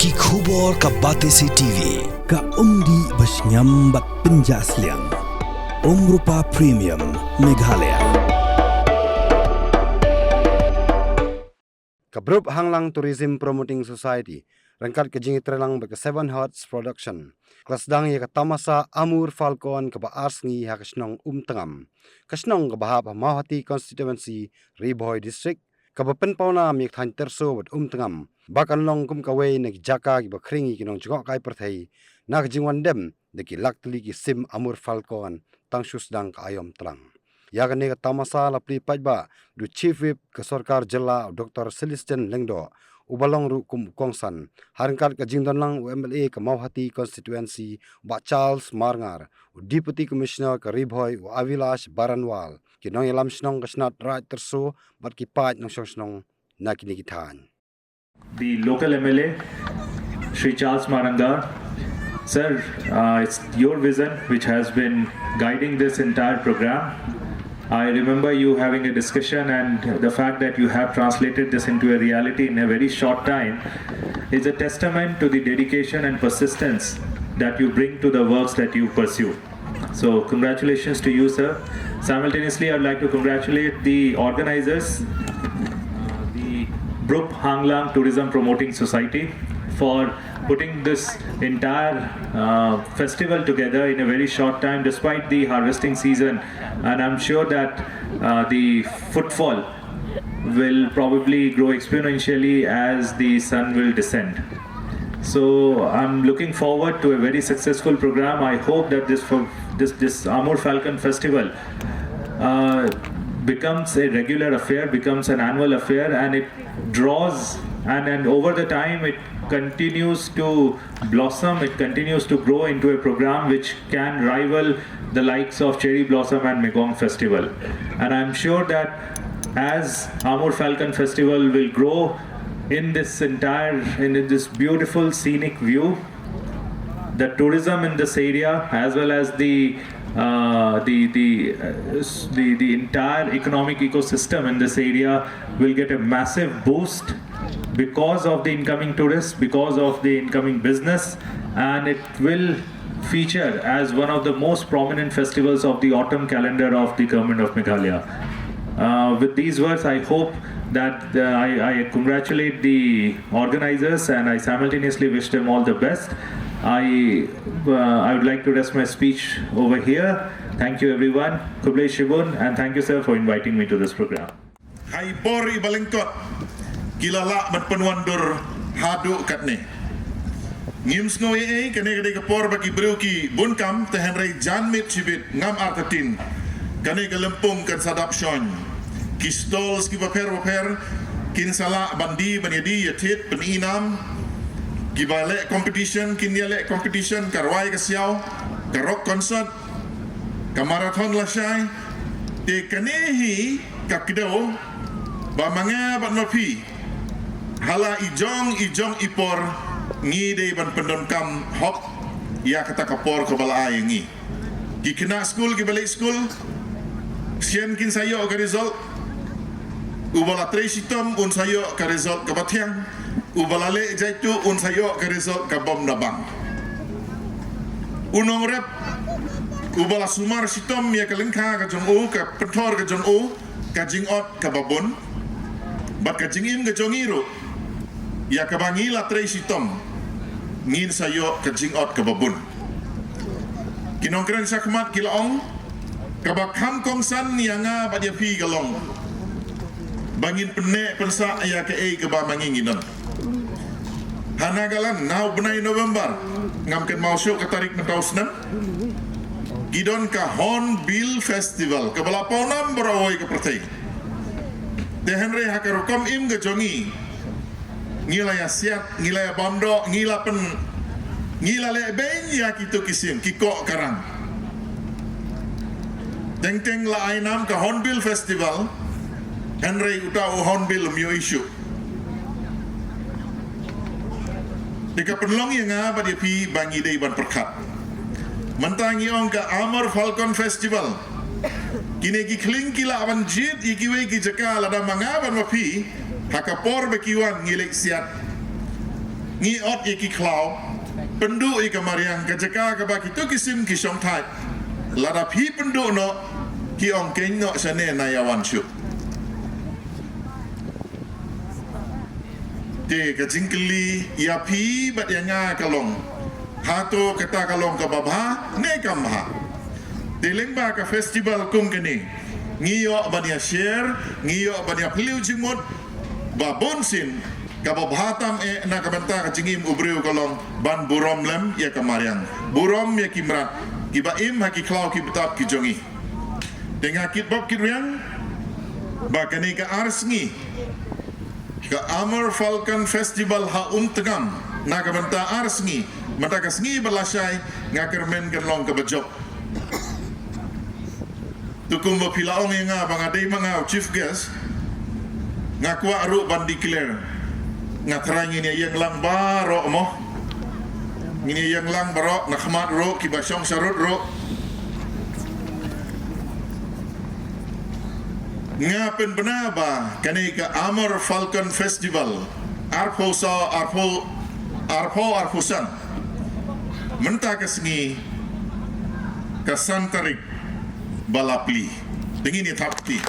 Ki khubor ka Batesi TV ka umdi basnyam bat penjasliang Rupa Premium Meghalaya. Kabrup Hanglang Tourism Promoting Society rangkat ke jingi trelang ke 7 Hearts Production. Sdang ke Tamasa Amur Falcon ke Sngi ha Snong Umtngam. Snong ke bahap Mahati Constituency Riboy District ke penpauna mi than terso bat Umtngam. Bakan long kum kawe nek Jaka ki bakringi ki nong jengok kai perthai nak jingwan dem deki laktli ki sim Amur Falcon tang Sdang ka ayom telang. Ya kene ke Tamasa lapli pajba du Chief Whip ke Sarkar Jilla Dr. Celestin Lengdo ubalong ru kum kongsan harangkat ke jingdon lang UMLA ke Mauhati Constituency ba Charles Marngar Deputy Commissioner ke Riboy Avilash Baranwal ki nong yalam snong ke snat right terso bat ki paj nong snong na kini kithan. The local MLA, Sri Charles Marngar. Sir, it's your vision which has been guiding this entire program. I remember you having a discussion, and the fact that you have translated this into a reality in a very short time is a testament to the dedication and persistence that you bring to the works that you pursue. So congratulations to you, sir. Simultaneously, I'd like to congratulate the organizers, the Brup Hanglang Tourism Promoting Society, for putting this entire festival together in a very short time despite the harvesting season, and I'm sure that the footfall will probably grow exponentially as the sun will descend. So I'm looking forward to a very successful program. I hope that this Amur Falcon festival becomes a regular affair, becomes an annual affair, and it draws and over the time it continues to blossom, it continues to grow into a program which can rival the likes of Cherry Blossom and Megong Festival. And I'm sure that as Amur Falcon Festival will grow in this beautiful scenic view, the tourism in this area as well as the entire economic ecosystem in this area will get a massive boost because of the incoming tourists, because of the incoming business, and it will feature as one of the most prominent festivals of the autumn calendar of the government of Meghalaya. With these words, I hope that I congratulate the organizers, and I simultaneously wish them all the best. I would like to rest my speech over here. Thank you everyone. Kublai Shibun, and thank you sir for inviting me to this program. Hai bori balengkot kilala berpenwandur hadu katne. Ngim Sngi kene gede kapor bagi beruki bunkam tehenrai janmit cibit ngam artatin kene gelempung kan sadap shon kistol ski paper kin sala bandi banyadi yatit peninam gibale competition kinyale competition karwai kasiau karok concert kamarathon lasai te kanehi kakdo ba manga ban mapi hala ijong ipor ngi de ban pendon-kam hok ya kata kapor ke bala ngi ki kena school ki balik school sien kin sayo ke result ubala tresitom un sayo ke result ke batiang ubala le jaitu un sayo ke result ke bom nabang unong rep ubala sumar sitom ya ke lengka ke jong ke pentor ke jong ke jingot ke babon bat ke jingim ke jongiru ya ke bangila tresitom ngin sayo ke jingot ke babun kinongkren sakmat kilaong ke bakham kongsan yanga badia pi galong bangin pene pensa ya ke ke ba manginginan hanagalan now benai November ngamken mau syuk ke tarik mentausnan gidon ka Hornbill Festival ke balaponam berawai ke pertai tehenre hakarukom im ke jongi ngila ya siat ngila ya bondo ngila le ben ya kitu kisim kiko karang teng la ainam ke Hornbill Festival Henry utau Hornbill mio issue deka penlong yang apa dia pi bangi dei ban perkat mentangi ong ke Amur Falcon Festival kini ki kling kila aban jit ikiwe ki Jaka lada mangaban mapi hakapor bekiwan ngilek siat ngiot iki klau pendu ika mariang ka Jaka ka baki tu kisim ki song thai lada phi pendu no ki ong keng no sane na yawan shu te ka jingkli ya phi bat ya nga kalong hato kata kalong ka babha ne kamha te lengba ka festival kum kini ngiyo bania share ngiyo bania piliu jimut ba bonsin kababhatam na kabanta ka jingim ubreu kalong ban burom lem ya kamariang burom ya kimrat kibaim ha ki klau ki betap ki jongi tengah kit bob kirang ba kani ka Sngi ka Amur Falcon Festival ha Umtngam na kabanta Sngi mata ka Sngi balasai ngakermen kerlong ka bajok tukum ba pilaong nga bangaday mga chief guest nga kuwa aro ban declare nga trangin niya yang lang baro mo ngini yang lang baro nakmat ro kibasyong sarut ro nga penbena ba kani ka Amur Falcon Festival arpusan menta ka Sngi ka santarik balapli tingin ni tapti